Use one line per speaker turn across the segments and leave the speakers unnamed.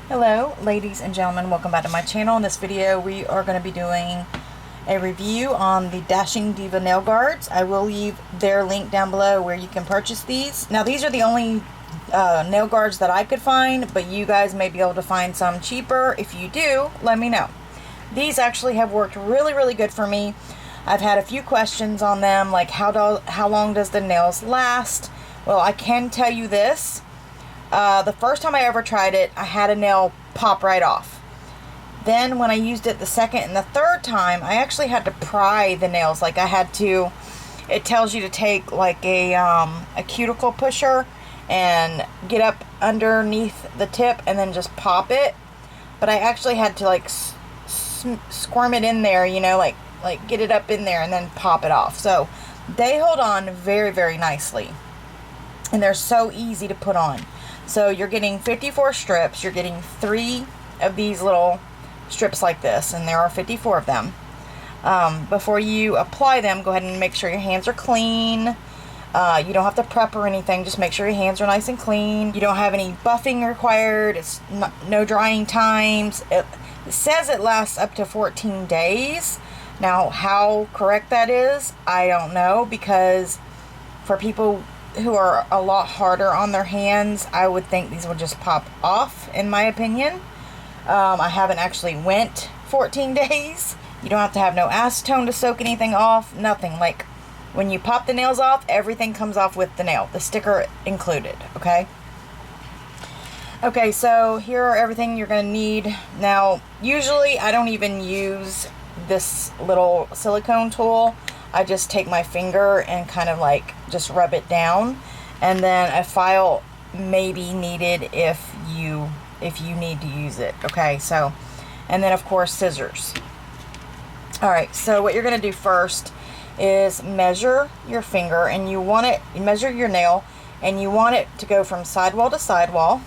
Hello ladies and gentlemen, welcome back to my channel. In this video we are going to be doing a review on the Dashing Diva nail guards. I will leave their link down below where you can purchase these. Now these are the only nail guards that I could find, but you guys may be able to find some cheaper. If you do, let me know. These actually have worked really good for me. I've had a few questions on them, like how long does the nails last? Well, I can tell you this. The first time I ever tried it, I had a nail pop right off. Then when I used it the second and the third time, I actually had to pry the nails. Like I had to, it tells you to take like a cuticle pusher and get up underneath the tip and then just pop it. But I actually had to like squirm it in there, you know, like get it up in there and then pop it off. So they hold on very nicely. And they're so easy to put on. So you're getting 54 strips. You're getting 3 of these little strips like this, and there are 54 of them. Before you apply them, go ahead and make sure your hands are clean. You don't have to prep or anything. Just make sure your hands are nice and clean. You don't have any buffing required. It's no drying times. It says it lasts up to 14 days. Now, how correct that is, I don't know, because for people who are a lot harder on their hands, I would think these would just pop off, in my opinion. I haven't actually went 14 days. You don't have to have no acetone to soak anything off, nothing. Like when you pop the nails off, everything comes off with the nail, the sticker included, okay? Okay, so here are everything you're going to need. Now, usually I don't even use this little silicone tool. I just take my finger and kind of like just rub it down, and then a file may be needed if you need to use it. Okay, so, and then of course scissors. Alright, so what you're going to do first is measure your finger, and you want it, measure your nail, and you want it to go from sidewall to sidewall.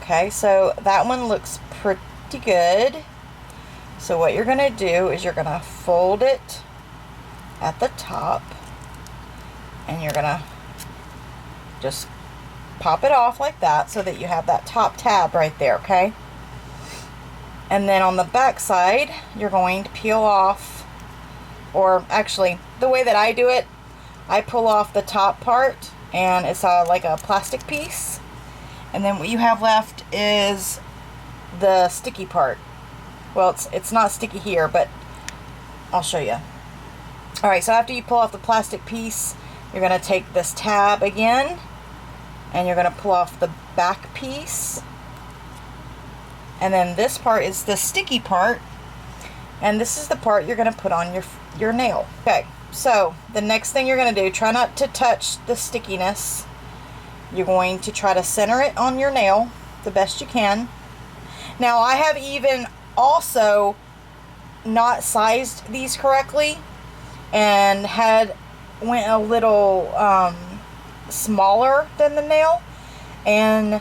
Okay, so that one looks pretty good. So what you're going to do is you're going to fold it at the top, and you're going to just pop it off like that so that you have that top tab right there, okay? And then on the back side, you're going to peel off, or actually, the way that I do it, I pull off the top part, and it's like a plastic piece. And then what you have left is the sticky part. Well, it's not sticky here, but I'll show you. Alright, so after you pull off the plastic piece, you're going to take this tab again, and you're going to pull off the back piece. And then this part is the sticky part, and this is the part you're going to put on your nail. Okay, so the next thing you're going to do, try not to touch the stickiness. You're going to try to center it on your nail the best you can. Now, I have even also not sized these correctly and went a little smaller than the nail, and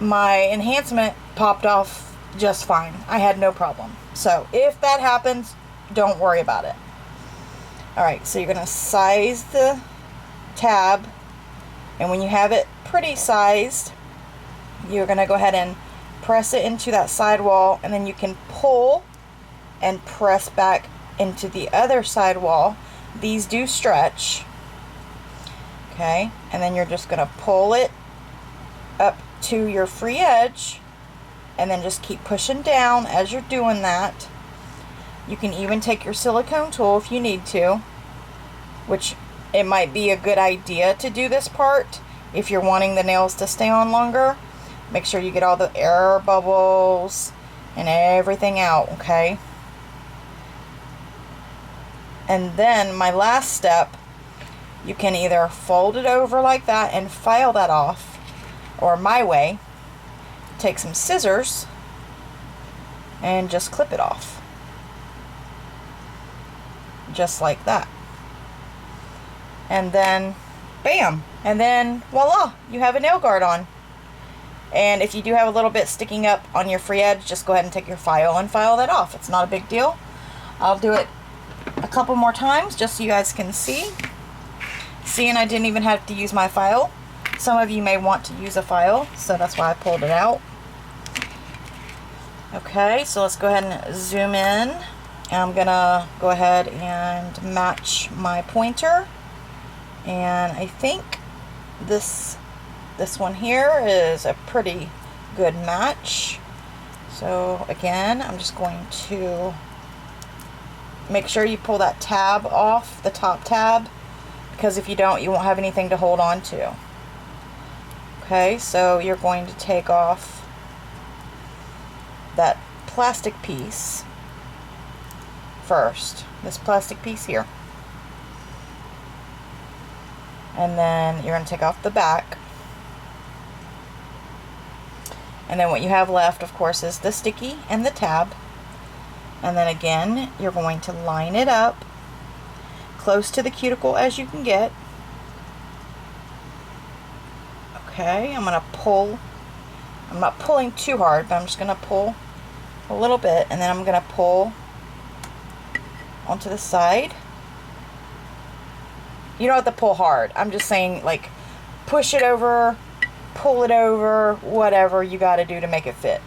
my enhancement popped off just fine. I had no problem. So if that happens, don't worry about it. Alright, so you're going to size the tab, and when you have it pretty sized, you're going to go ahead and press it into that sidewall, and then you can pull and press back into the other sidewall. These do stretch. Okay, and then you're just going to pull it up to your free edge, and then just keep pushing down as you're doing that. You can even take your silicone tool if you need to, which it might be a good idea to do this part if you're wanting the nails to stay on longer. Make sure you get all the air bubbles and everything out, okay? And then my last step, you can either fold it over like that and file that off, or my way, take some scissors and just clip it off. Just like that. And then, bam! And then, voila! You have a nail guard on. And if you do have a little bit sticking up on your free edge, just go ahead and take your file and file that off. It's not a big deal. I'll do it a couple more times just so you guys can see. See, and I didn't even have to use my file. some of you may want to use a file, so that's why I pulled it out. Okay, so let's go ahead and zoom in. I'm gonna go ahead and match my pointer, and I think this one here is a pretty good match. So again, I'm just going to make sure you pull that tab off, the top tab, because if you don't, you won't have anything to hold on to. Okay, so you're going to take off that plastic piece first, this plastic piece here, and then you're going to take off the back, and then what you have left, of course, is the sticky and the tab. And then again, you're going to line it up close to the cuticle as you can get. Okay, I'm going to pull. I'm not pulling too hard, but I'm just going to pull a little bit, and then I'm going to pull onto the side. You don't have to pull hard. I'm just saying, like, push it over, pull it over, whatever you got to do to make it fit.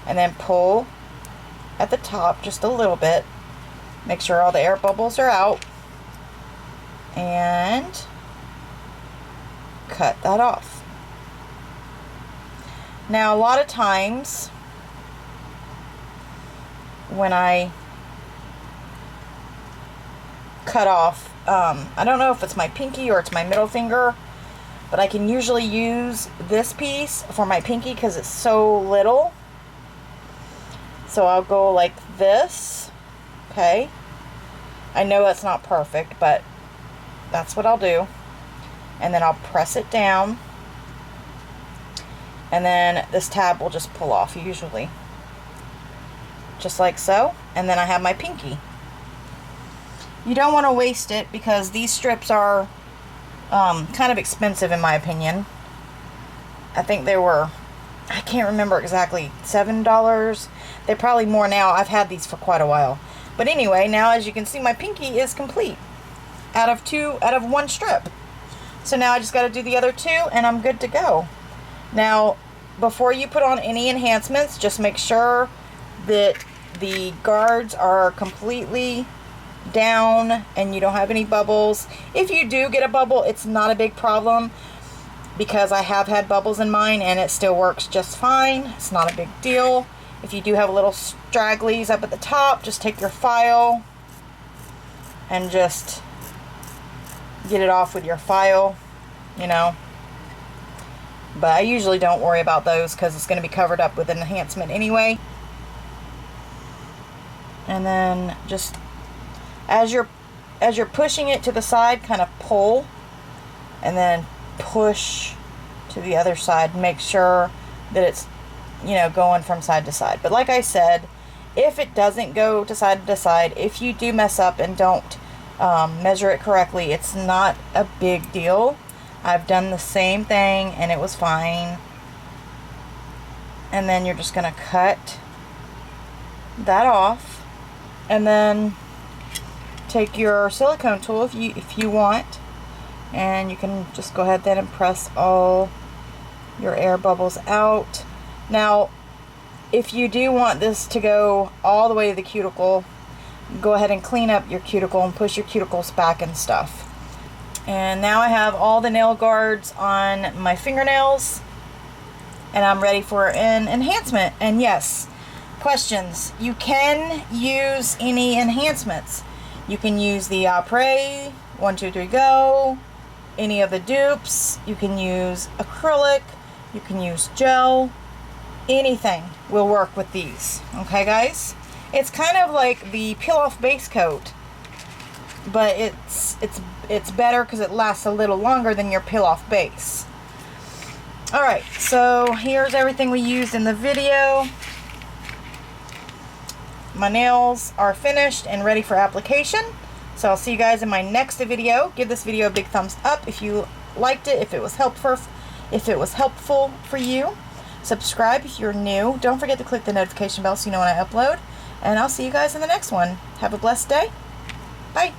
And then pull at the top just a little bit. Make sure all the air bubbles are out. And cut that off. Now, a lot of times when I cut off, I don't know if it's my pinky or it's my middle finger, but I can usually use this piece for my pinky because it's so little. So I'll go like this. Okay, I know that's not perfect, but that's what I'll do. And then I'll press it down, and then this tab will just pull off usually, just like so. And then I have my pinky. You don't want to waste it because these strips are kind of expensive in my opinion. I think they were, I can't remember exactly, $7. They're probably more now. I've had these for quite a while. But anyway, now as you can see, my pinky is complete out of one strip. So now I just got to do the other two and I'm good to go. Now, before you put on any enhancements, just make sure that the guards are completely down and you don't have any bubbles. If you do get a bubble, it's not a big problem because I have had bubbles in mine and it still works just fine. It's not a big deal. If you do have a little stragglies up at the top, just take your file and just get it off with your file, you know. But I usually don't worry about those because it's going to be covered up with an enhancement anyway. And then just as you're pushing it to the side, kind of pull and then push to the other side. Make sure that it's, you know, going from side to side. But like I said, if it doesn't go to side, if you do mess up and don't measure it correctly, it's not a big deal. I've done the same thing and it was fine. And then you're just going to cut that off, and then take your silicone tool if you want, and you can just go ahead then and press all your air bubbles out. Now, if you do want this to go all the way to the cuticle, go ahead and clean up your cuticle and push your cuticles back and stuff. And now I have all the nail guards on my fingernails, and I'm ready for an enhancement. And yes, questions. You can use any enhancements. You can use the Après, 1, 2, 3, Go, any of the dupes. You can use acrylic. You can use gel. Anything will work with these. Okay, guys? It's kind of like the peel-off base coat, but it's better because it lasts a little longer than your peel-off base. Alright, so here's everything we used in the video. My nails are finished and ready for application. So I'll see you guys in my next video. Give this video a big thumbs up if you liked it, if it was helpful for you. Subscribe if you're new. Don't forget to click the notification bell so you know when I upload. And I'll see you guys in the next one. Have a blessed day. Bye.